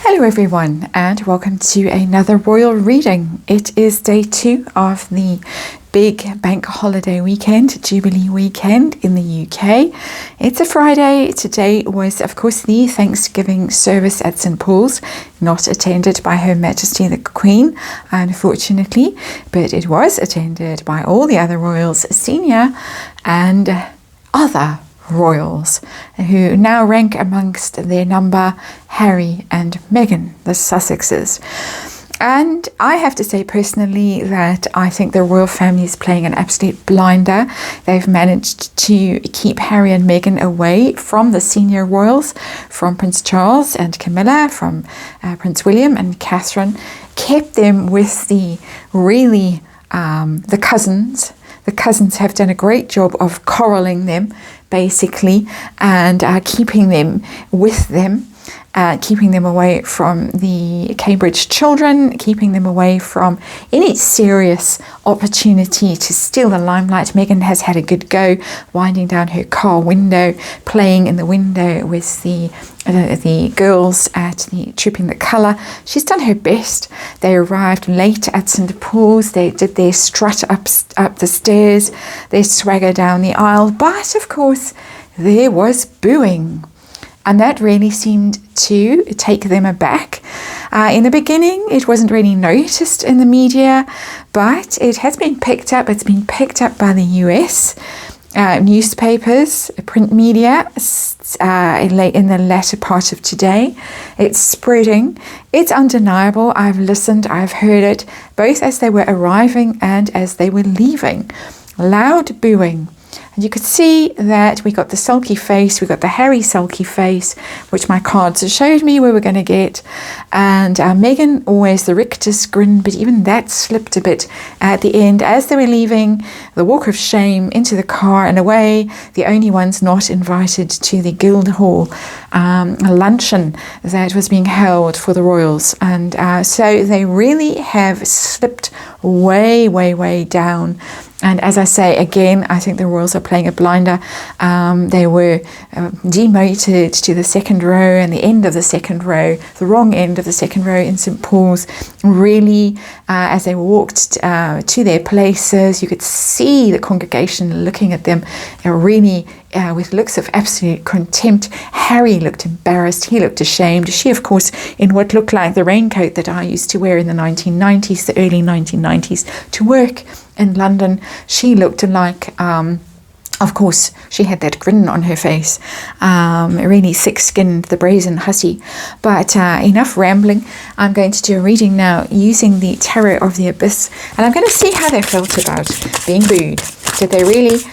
Hello everyone, and welcome to another royal reading. It is day 2 of the big bank holiday weekend, Jubilee weekend in the UK. It's a Friday. Today was, of course, the Thanksgiving service at St. Paul's, not attended by Her Majesty the Queen, unfortunately, but it was attended by all the other royals, senior and other royals, who now rank amongst their number Harry and Meghan, the Sussexes. And I have to say personally that I think the royal family is playing an absolute blinder. They've managed to keep Harry and Meghan away from the senior royals, from Prince Charles and Camilla, from Prince William and Catherine, kept them with the cousins. The cousins have done a great job of corralling them, basically, and keeping them with them, keeping them away from the Cambridge children, keeping them away from any serious opportunity to steal the limelight. Meghan has had a good go, winding down her car window, playing in the window with the girls at the Trooping the Colour. She's done her best. They arrived late at St. Paul's. They did their strut up the stairs, their swagger down the aisle. But, of course, there was booing. And that really seemed to take them aback. In the beginning, it wasn't really noticed in the media, but it has been picked up. It's been picked up by the US newspapers, print media, in the latter part of today. It's spreading. It's undeniable. I've listened, I've heard it, both as they were arriving and as they were leaving. Loud booing. And you could see that we got the sulky face, we got the Harry sulky face, which my cards showed me we were going to get. And Meghan, always the rictus grin, but even that slipped a bit at the end as they were leaving the walk of shame into the car and away, the only ones not invited to the Guildhall luncheon that was being held for the royals. And so they really have slipped way, way, way down. And as I say, again, I think the royals are playing a blinder. They were demoted to the second row and the end of the second row, the wrong end of the second row in St. Paul's. Really, as they walked to their places, you could see the congregation looking at them really with looks of absolute contempt. Harry looked embarrassed. He looked ashamed. She, of course, in what looked like the raincoat that I used to wear in the 1990s, the early 1990s, to work in London. She looked like, of course, she had that grin on her face, really thick-skinned, the brazen hussy. But enough rambling. I'm going to do a reading now using the Tarot of the Abyss, and I'm going to see how they felt about being booed. Did they really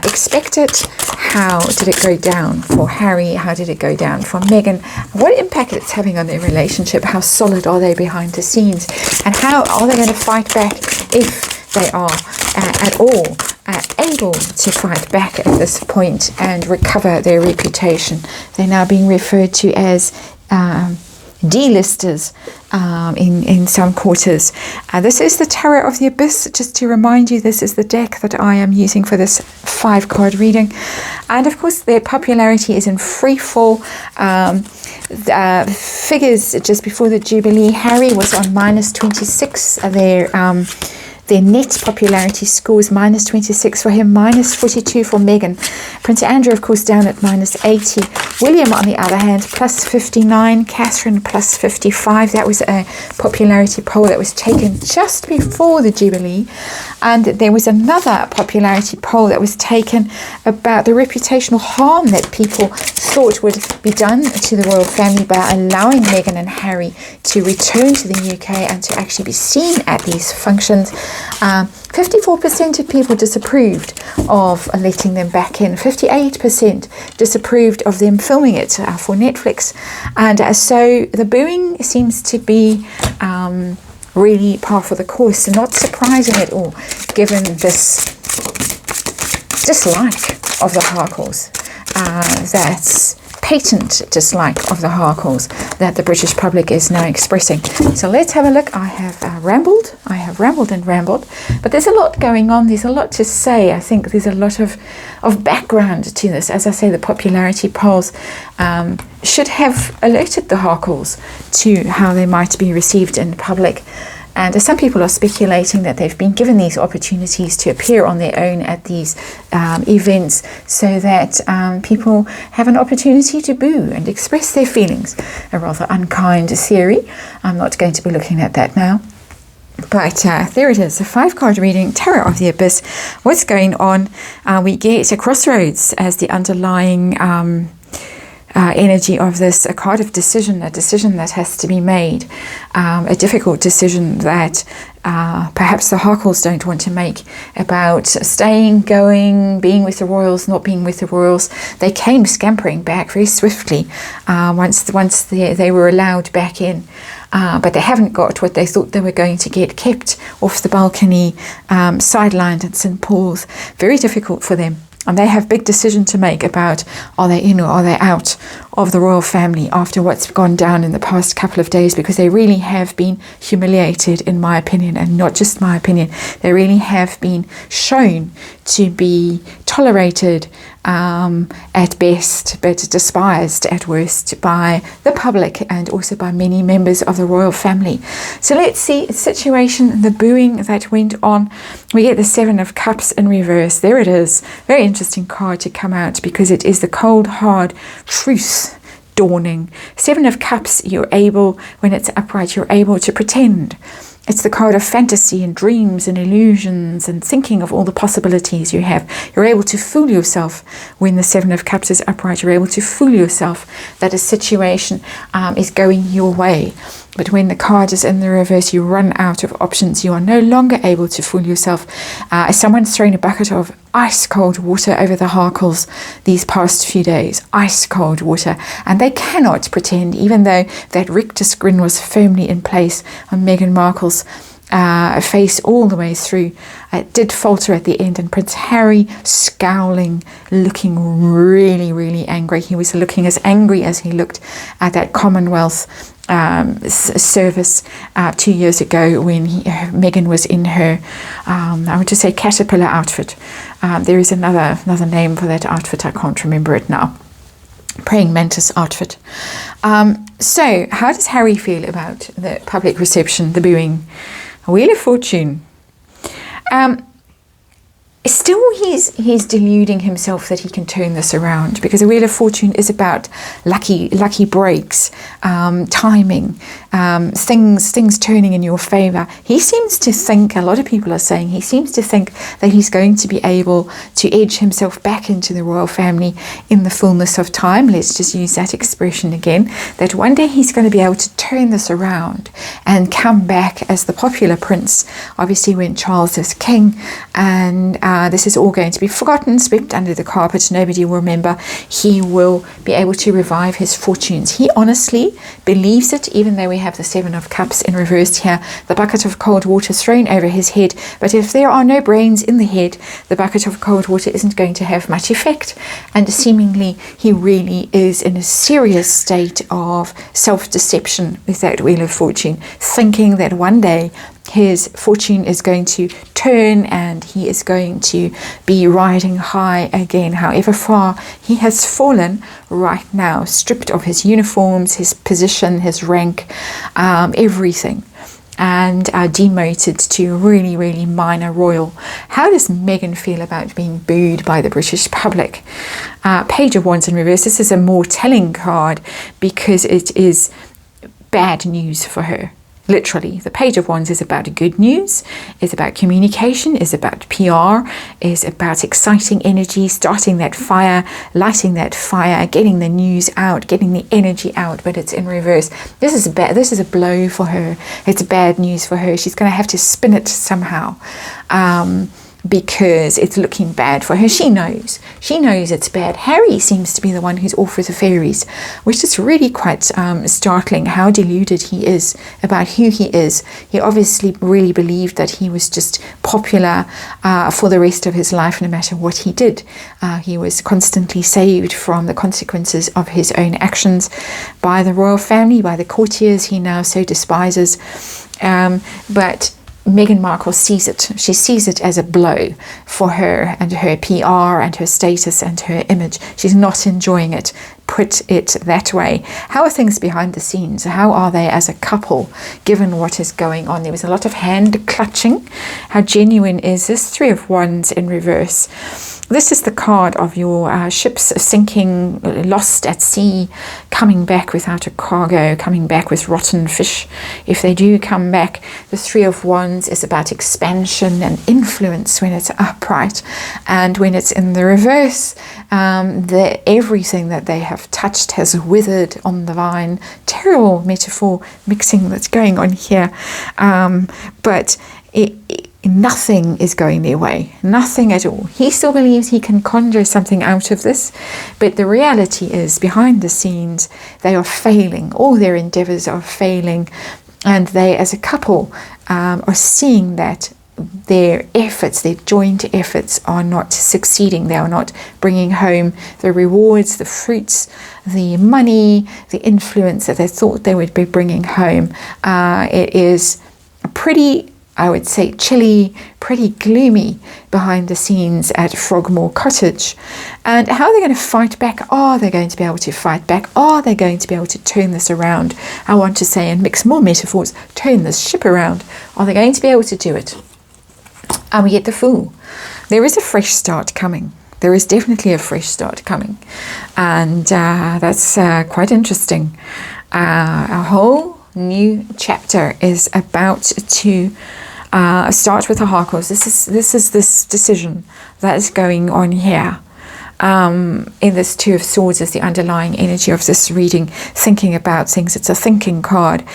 expect it? How did it go down for Harry? How did it go down for Meghan? What impact it's having on their relationship? How solid are they behind the scenes? And how are they going to fight back if they are at all able to fight back at this point and recover their reputation? They're now being referred to as delisters in some quarters. This is the Tarot of the Abyss. Just to remind you, this is the deck that I am using for this 5-card reading. And of course, their popularity is in free fall. Figures just before the Jubilee, Harry was on -26. Their net popularity score is -26 for him, -42 for Meghan. Prince Andrew, of course, down at -80. William, on the other hand, +59. Catherine, +55. That was a popularity poll that was taken just before the Jubilee. And there was another popularity poll that was taken about the reputational harm that people thought would be done to the royal family by allowing Meghan and Harry to return to the UK and to actually be seen at these functions. 54% of people disapproved of letting them back in. 58% disapproved of them filming it for Netflix. And so the booing seems to be really par for the course, and not surprising at all, given this dislike of the Harkles that's patent dislike of the Harkles that the British public is now expressing. So let's have a look. I have rambled and rambled, but there's a lot going on. There's a lot to say. I think there's a lot of background to this. As I say, the popularity polls should have alerted the Harkles to how they might be received in public. And some people are speculating that they've been given these opportunities to appear on their own at these events so that people have an opportunity to boo and express their feelings. A rather unkind theory. I'm not going to be looking at that now. But there it is, a 5-card reading, Tarot of the Abyss. What's going on? We get a crossroads as the underlying energy of this, a card of decision, a decision that has to be made, a difficult decision that perhaps the Harkles don't want to make about staying, going, being with the royals, not being with the royals. They came scampering back very swiftly once they were allowed back in. But they haven't got what they thought they were going to get, kept off the balcony, sidelined at St. Paul's. Very difficult for them. And they have big decision to make about, are they in or are they out of the royal family after what's gone down in the past couple of days, because they really have been humiliated, in my opinion, and not just my opinion. They really have been shown to be tolerated at best, but despised at worst by the public and also by many members of the royal family. So let's see the situation, the booing that went on. We get the 7 of Cups in reverse. There it is. Very interesting card to come out because it is the cold, hard truth dawning. 7 of Cups, you're able, when it's upright, you're able to pretend. It's the card of fantasy and dreams and illusions and thinking of all the possibilities you have. You're able to fool yourself when the 7 of Cups is upright. You're able to fool yourself that a situation is going your way. But when the card is in the reverse, you run out of options. You are no longer able to fool yourself. Someone's thrown a bucket of ice cold water over the Harkles these past few days. Ice cold water. And they cannot pretend, even though that rictus grin was firmly in place on Meghan Markle's face all the way through. It did falter at the end, and Prince Harry scowling, looking really, really angry. He was looking as angry as he looked at that Commonwealth service 2 years ago when Meghan was in her, I would just say, caterpillar outfit. There is another name for that outfit. I can't remember it now. Praying mantis outfit. So how does Harry feel about the public reception, the booing? Wheel of Fortune. Still, he's deluding himself that he can turn this around, because the Wheel of Fortune is about lucky breaks, timing, things turning in your favor. He seems to think, a lot of people are saying, he seems to think that he's going to be able to edge himself back into the royal family in the fullness of time. Let's just use that expression again, that one day he's going to be able to turn this around and come back as the popular prince, obviously when Charles is king, and this is all going to be forgotten, swept under the carpet. Nobody will remember. He will be able to revive his fortunes. He honestly believes it, even though we have the 7 of Cups in reverse here, the bucket of cold water thrown over his head. But if there are no brains in the head, the bucket of cold water isn't going to have much effect. And seemingly he really is in a serious state of self-deception with that Wheel of Fortune, thinking that one day his fortune is going to turn and he is going to be riding high again. However far he has fallen right now, stripped of his uniforms, his position, his rank, everything, and demoted to a really, really minor royal. How does Meghan feel about being booed by the British public? Page of Wands in reverse. This is a more telling card because it is bad news for her. Literally, the Page of Wands is about good news, is about communication, is about PR, is about exciting energy, starting that fire, lighting that fire, getting the news out, getting the energy out, but it's in reverse. This is bad. This is a blow for her. It's bad news for her. She's going to have to spin it somehow. because it's looking bad for her. She knows it's bad. Harry seems to be the one who's off with the fairies, which is really quite startling how deluded he is about who he is. He obviously really believed that he was just popular for the rest of his life, no matter what he did. He was constantly saved from the consequences of his own actions by the royal family, by the courtiers he now so despises. But Meghan Markle sees it. She sees it as a blow for her and her PR and her status and her image. She's not enjoying it. Put it that way. How are things behind the scenes? How are they as a couple, given what is going on? There was a lot of hand clutching. How genuine is this? 3 of Wands in reverse. This is the card of your ships sinking, lost at sea, coming back without a cargo, coming back with rotten fish. If they do come back, the 3 of Wands is about expansion and influence when it's upright. And when it's in the reverse, everything that they have touched has withered on the vine. Terrible metaphor mixing that's going on here. But nothing is going their way, nothing at all. He still believes he can conjure something out of this, but the reality is behind the scenes they are failing. All their endeavors are failing, and they as a couple are seeing that their efforts, their joint efforts, are not succeeding. They are not bringing home the rewards, the fruits, the money, the influence that they thought they would be bringing home. It is pretty, I would say, chilly, pretty gloomy behind the scenes at Frogmore Cottage. And how are they going to fight back? Are they going to be able to fight back? Are they going to be able to turn this around? I want to say, and mix more metaphors, turn this ship around. Are they going to be able to do it? And we get the Fool. There is a fresh start coming. There is definitely a fresh start coming. And that's quite interesting. A whole new chapter is about to start with the Harkles. This is this decision that is going on here. In this 2 of Swords is the underlying energy of this reading, thinking about things. It's a thinking card.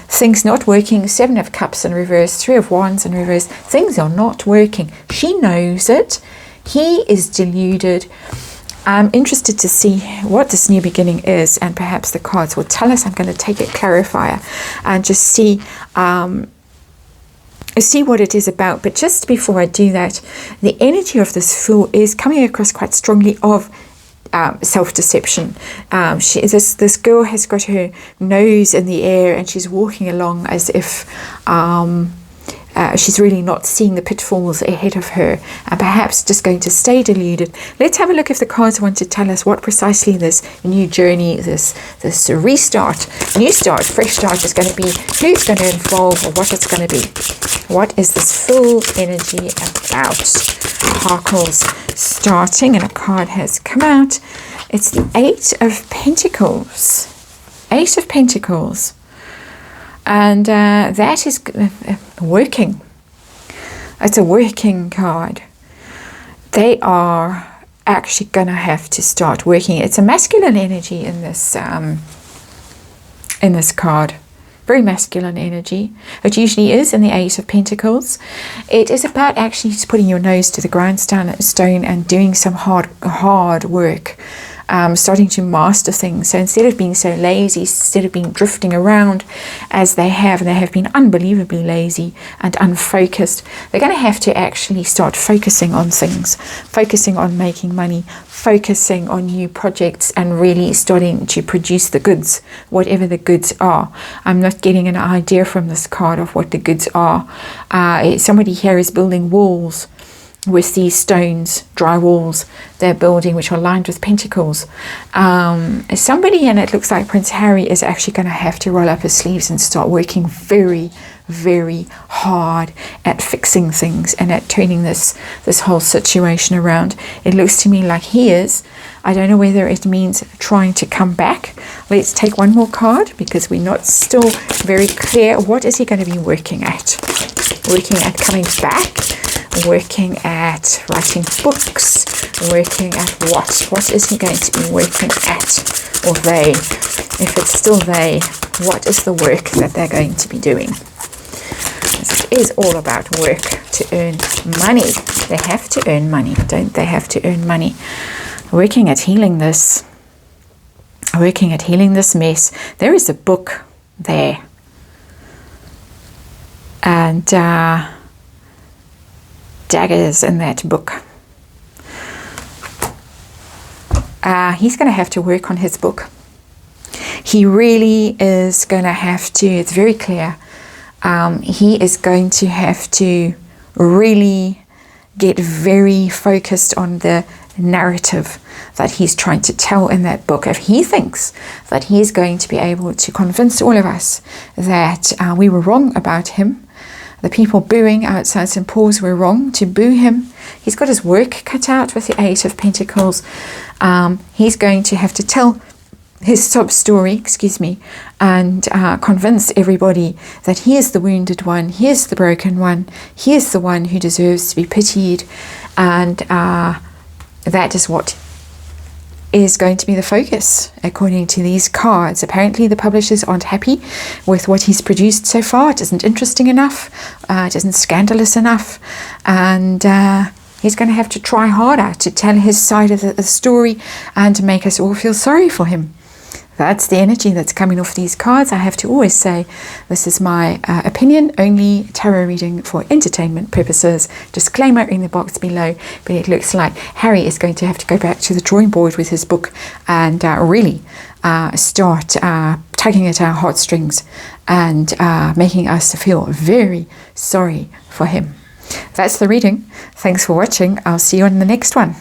Things not working. 7 of Cups in reverse, 3 of Wands in reverse. Things are not working. She knows it. He is deluded. I'm interested to see what this new beginning is, and perhaps the cards will tell us. I'm going to take a clarifier and just see what it is about. But just before I do that, the energy of this Fool is coming across quite strongly of self-deception. This girl has got her nose in the air and she's walking along as if she's really not seeing the pitfalls ahead of her, and perhaps just going to stay deluded. Let's have a look if the cards want to tell us what precisely this new journey, this restart, new start, fresh start is going to be, who's going to involve, or what it's going to be. What is this Fool energy about? Harkles starting, and a card has come out. It's the 8 of Pentacles. 8 of Pentacles. And that is working. It's a working card. They are actually going to have to start working. It's a masculine energy in this card. Very masculine energy. It usually is in the 8 of Pentacles. It is about actually just putting your nose to the grindstone and doing some hard work. Starting to master things. So instead of being so lazy, instead of being drifting around as they have, and they have been unbelievably lazy and unfocused, they're going to have to actually start focusing on things, focusing on making money, focusing on new projects, and really starting to produce the goods, whatever the goods are. I'm not getting an idea from this card of what the goods are. Somebody here is building walls with these stones, dry walls they're building, which are lined with pentacles. Somebody, and it looks like Prince Harry, is actually going to have to roll up his sleeves and start working very, very hard at fixing things and at turning this whole situation around. It looks to me like he is. I don't know whether it means trying to come back. Let's take one more card, because we're not still very clear. What is he going to be working at? Working at coming back? Working at writing books? Working at what? What is he going to be working at? Or they? If it's still they, what is the work that they're going to be doing? Let's is all about work to earn money. They have to earn money, don't they have to earn money? Working at healing this. Working at healing this mess. There is a book there. And daggers in that book. He's going to have to work on his book. He really is going to have to, it's very clear, he is going to have to really get very focused on the narrative that he's trying to tell in that book. If he thinks that he's going to be able to convince all of us that we were wrong about him, the people booing outside St. Paul's were wrong to boo him, he's got his work cut out with the Eight of Pentacles. He's going to have to tell his sob story, and convince everybody that he is the wounded one, he is the broken one, he is the one who deserves to be pitied, and that is what is going to be the focus according to these cards. Apparently the publishers aren't happy with what he's produced so far. It isn't interesting enough, it isn't scandalous enough, and he's going to have to try harder to tell his side of the story and to make us all feel sorry for him. That's the energy that's coming off these cards. I have to always say this is my opinion, only tarot reading for entertainment purposes. Disclaimer in the box below, but it looks like Harry is going to have to go back to the drawing board with his book and really start tugging at our heartstrings and making us feel very sorry for him. That's the reading. Thanks for watching. I'll see you on the next one.